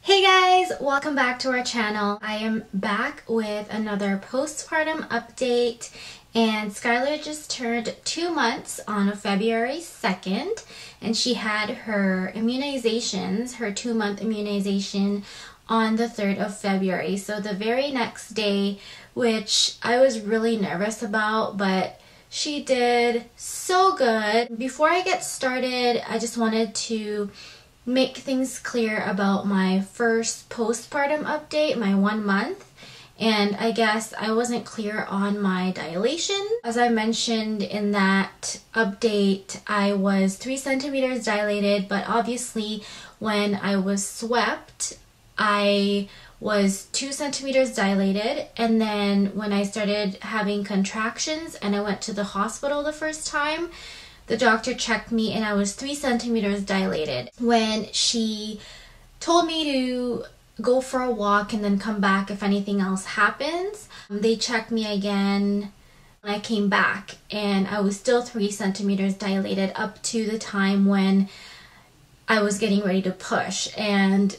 Hey guys, welcome back to our channel. I am back with another postpartum update, and Skylar just turned 2 months on February 2nd, and she had her immunizations, her 2-month immunization on the 3rd of February. So the very next day, which I was really nervous about, but she did so good. Before I get started, I just wanted to make things clear about my first postpartum update, my 1 month. And I guess I wasn't clear on my dilation. As I mentioned in that update, I was 3 centimeters dilated, but obviously when I was swept, I was 2 centimeters dilated. And then when I started having contractions and I went to the hospital the first time, the doctor checked me and I was 3 centimeters dilated. When she told me to go for a walk and then come back if anything else happens, they checked me again when I came back and I was still 3 centimeters dilated up to the time when I was getting ready to push. And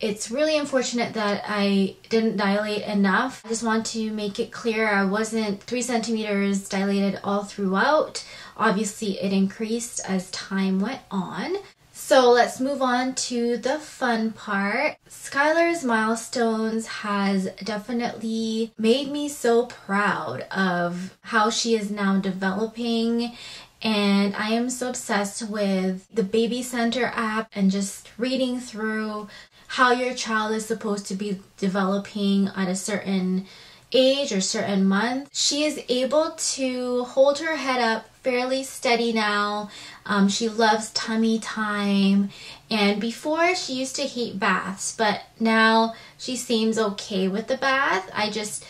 it's really unfortunate that I didn't dilate enough. I just want to make it clear I wasn't 3 centimeters dilated all throughout. Obviously, it increased as time went on. So let's move on to the fun part. Skylar's milestones has definitely made me so proud of how she is now developing. And I am so obsessed with the Baby Center app and just reading through how your child is supposed to be developing at a certain age or certain month. She is able to hold her head up fairly steady now. She loves tummy time, and before she used to hate baths, but now she seems okay with the bath. I just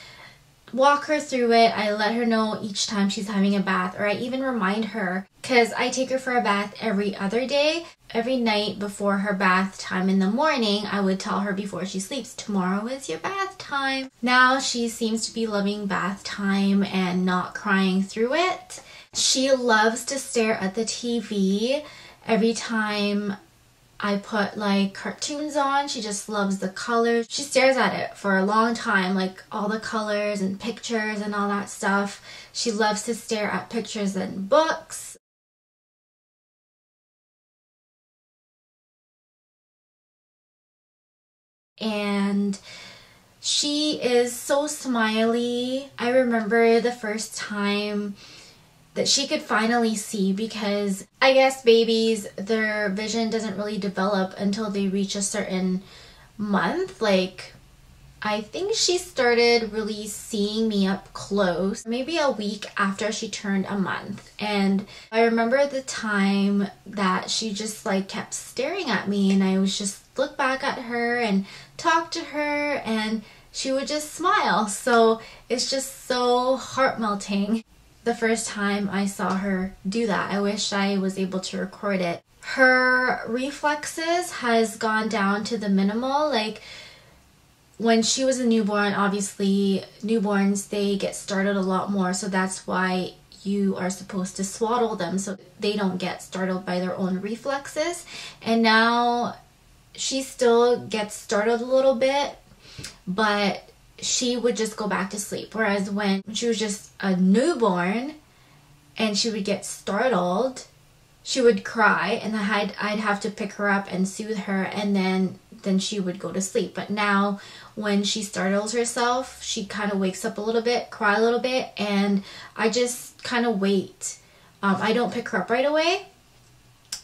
walk her through it. I let her know each time she's having a bath, or I even remind her, because I take her for a bath every other day. Every night before her bath time in the morning, I would tell her before she sleeps, tomorrow is your bath time. Now she seems to be loving bath time and not crying through it. She loves to stare at the TV every time I put like cartoons on. She just loves the colors. She stares at it for a long time, like all the colors and pictures and all that stuff. She loves to stare at pictures and books. And she is so smiley. I remember the first time that she could finally see, because I guess babies, their vision doesn't really develop until they reach a certain month. Like, I think she started really seeing me up close maybe a week after she turned a month. And I remember the time that she just like kept staring at me, and I was just look back at her and talk to her, and she would just smile. So it's just so heart-melting. The first time I saw her do that, I wish I was able to record it. Her reflexes has gone down to the minimal. Like, when she was a newborn, obviously newborns, they get startled a lot more, so that's why you are supposed to swaddle them so they don't get startled by their own reflexes. And now she still gets startled a little bit, but she would just go back to sleep. Whereas when she was just a newborn and she would get startled, she would cry, and I'd have to pick her up and soothe her, and then she would go to sleep. But now when she startles herself, she kind of wakes up a little bit, cry a little bit, and I just kind of wait. I don't pick her up right away.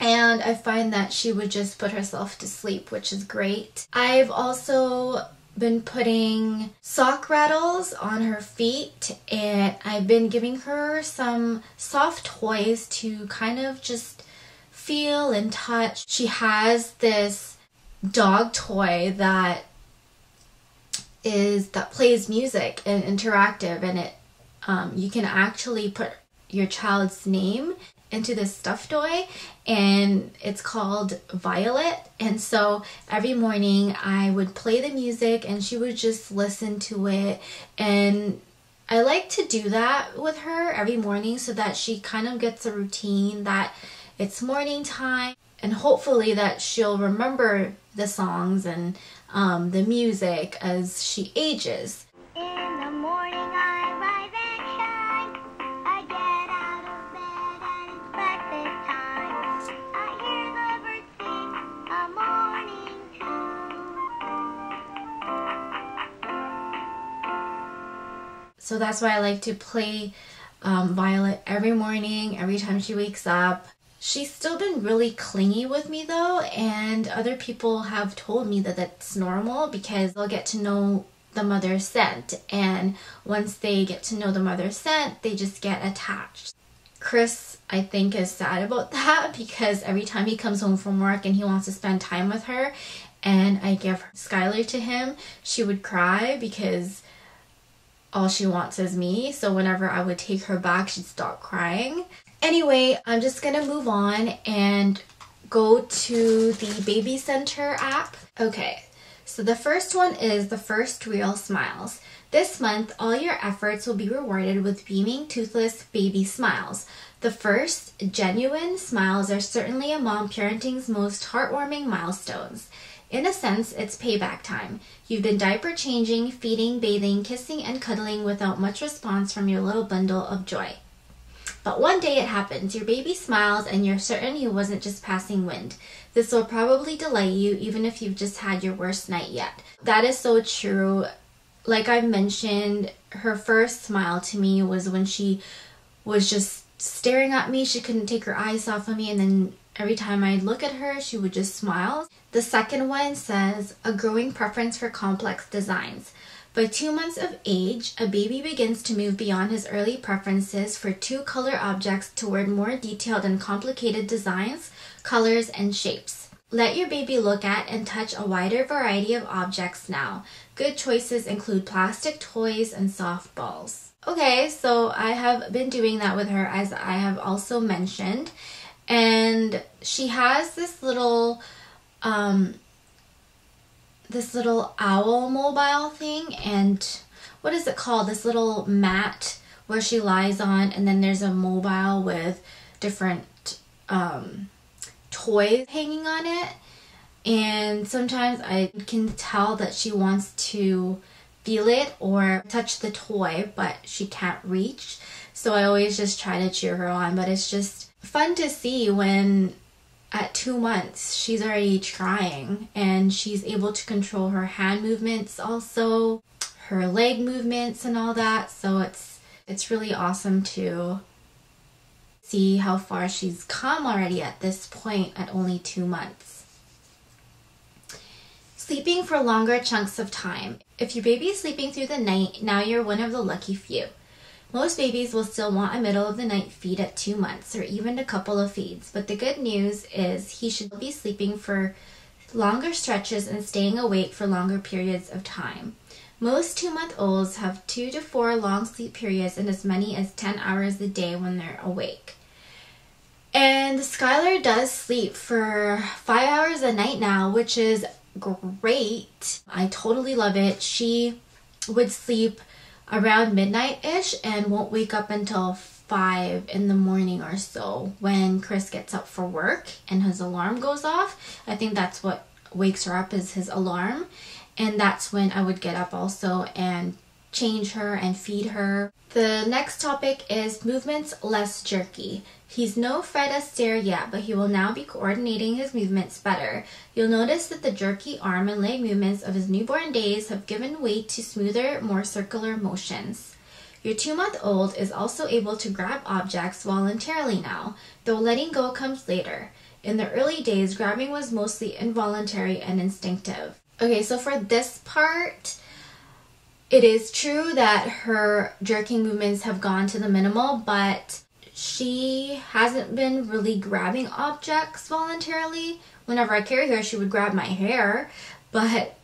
And I find that she would just put herself to sleep, which is great. I've also been putting sock rattles on her feet, and I've been giving her some soft toys to kind of just feel and touch. She has this dog toy that plays music and interactive, and it you can actually put your child's name into this stuffed toy, and it's called Violet. And so every morning I would play the music and she would just listen to it, and I like to do that with her every morning so that she kind of gets a routine that it's morning time. and hopefully that she'll remember the songs and the music as she ages. In the morning I rise and shine. I get out of bed and it's breakfast time. I hear the birds sing a morning tune. So that's why I like to play Violet every morning, every time she wakes up. She's still been really clingy with me though, and other people have told me that that's normal because they'll get to know the mother's scent, and once they get to know the mother's scent, they just get attached. Chris, I think, is sad about that because every time he comes home from work and he wants to spend time with her and I give Skylar to him, she would cry because all she wants is me. So whenever I would take her back, she'd stop crying. Anyway, I'm just gonna move on and go to the Baby Center app. Okay, so the first one is the First Real Smiles. This month, all your efforts will be rewarded with beaming, toothless baby smiles. The first genuine smiles are certainly among parenting's most heartwarming milestones. In a sense, it's payback time. You've been diaper changing, feeding, bathing, kissing, and cuddling without much response from your little bundle of joy. But one day it happens. Your baby smiles and you're certain he wasn't just passing wind. This will probably delight you even if you've just had your worst night yet. That is so true. Like I mentioned, her first smile to me was when she was just staring at me. She couldn't take her eyes off of me, and then every time I'd look at her, she would just smile. The second one says, a growing preference for complex designs. By 2 months of age, a baby begins to move beyond his early preferences for two-color objects toward more detailed and complicated designs, colors, and shapes. Let your baby look at and touch a wider variety of objects now. Good choices include plastic toys and soft balls. Okay, so I have been doing that with her, as I have also mentioned. And she has this little owl mobile thing, and what is it called? This little mat where she lies on, and then there's a mobile with different toys hanging on it. And sometimes I can tell that she wants to feel it or touch the toy, but she can't reach. So I always just try to cheer her on, but it's just fun to see when at 2 months she's already trying and she's able to control her hand movements, also her leg movements and all that. So it's really awesome to see how far she's come already at this point at only 2 months. Sleeping for longer chunks of time. If your baby is sleeping through the night, now you're one of the lucky few. Most babies will still want a middle of the night feed at 2 months or even a couple of feeds, but the good news is he should be sleeping for longer stretches and staying awake for longer periods of time. Most 2-month-olds have 2 to 4 long sleep periods and as many as 10 hours a day when they're awake. And Skylar does sleep for 5 hours a night now, which is great. I totally love it. She would sleep around midnight-ish and won't wake up until 5 in the morning or so when Chris gets up for work and his alarm goes off. I think that's what wakes her up, is his alarm. And that's when I would get up also and change her and feed her. The next topic is movements less jerky. He's no Fred Astaire yet, but he will now be coordinating his movements better. You'll notice that the jerky arm and leg movements of his newborn days have given way to smoother, more circular motions. Your 2-month-old is also able to grab objects voluntarily now, though letting go comes later. In the early days, grabbing was mostly involuntary and instinctive. Okay, so for this part, it is true that her jerking movements have gone to the minimal, but she hasn't been really grabbing objects voluntarily. Whenever I carry her, she would grab my hair, but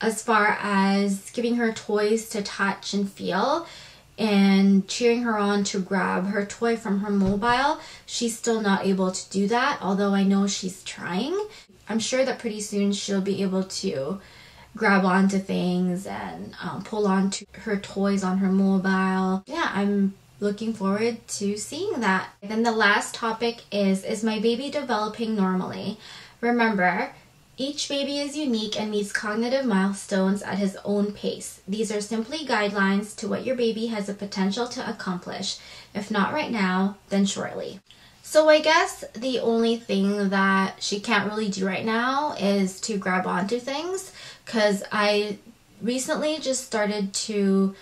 as far as giving her toys to touch and feel and cheering her on to grab her toy from her mobile, she's still not able to do that, although I know she's trying. I'm sure that pretty soon she'll be able to grab onto things and pull onto her toys on her mobile. Yeah, I'm looking forward to seeing that. Then the last topic is my baby developing normally? Remember, each baby is unique and meets cognitive milestones at his own pace. These are simply guidelines to what your baby has the potential to accomplish. If not right now, then shortly. So I guess the only thing that she can't really do right now is to grab onto things, because I recently just started to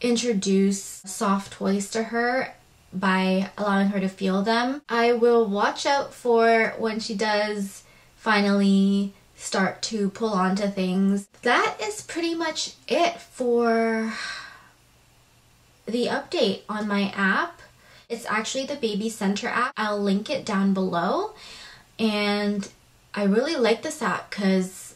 introduce soft toys to her by allowing her to feel them. I will watch out for when she does finally start to pull onto things. That is pretty much it for the update on my app. It's actually the Baby Center app. I'll link it down below, and I really like this app because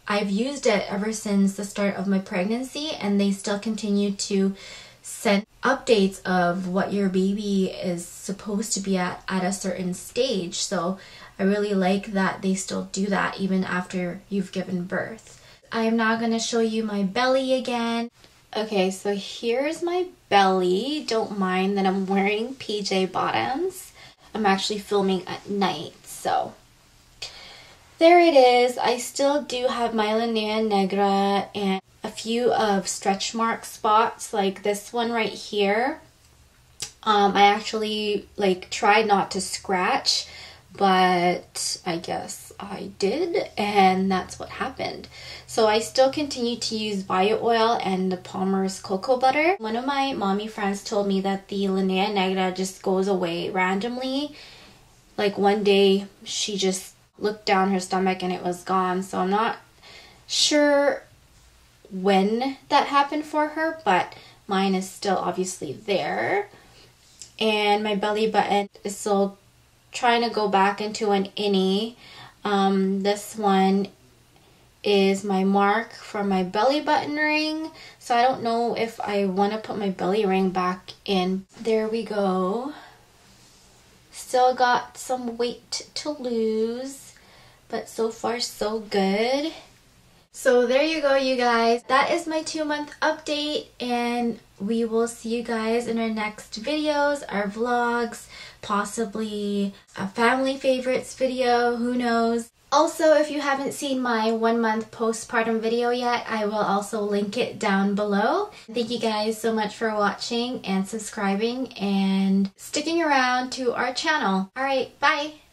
I've used it ever since the start of my pregnancy, and they still continue to send updates of what your baby is supposed to be at a certain stage. So I really like that they still do that even after you've given birth. I am now going to show you my belly again. Okay, so here's my belly. Don't mind that I'm wearing PJ bottoms. I'm actually filming at night, so there it is. I still do have my linea negra and a few of stretch mark spots like this one right here. I actually tried not to scratch, but I guess I did, and that's what happened. So I still continue to use bio oil and the Palmer's cocoa butter. One of my mommy friends told me that the linea negra just goes away randomly. Like one day she just looked down her stomach and it was gone. So I'm not sure when that happened for her, but mine is still obviously there. And my belly button is still trying to go back into an innie. This one is my mark from my belly button ring, so I don't know if I want to put my belly ring back in. There we go. Still got some weight to lose, but so far so good. So there you go, you guys. That is my 2-month update, and we will see you guys in our next videos, our vlogs, possibly a family favorites video, who knows. Also, if you haven't seen my 1-month postpartum video yet, I will also link it down below. Thank you guys so much for watching and subscribing and sticking around to our channel. Alright, bye!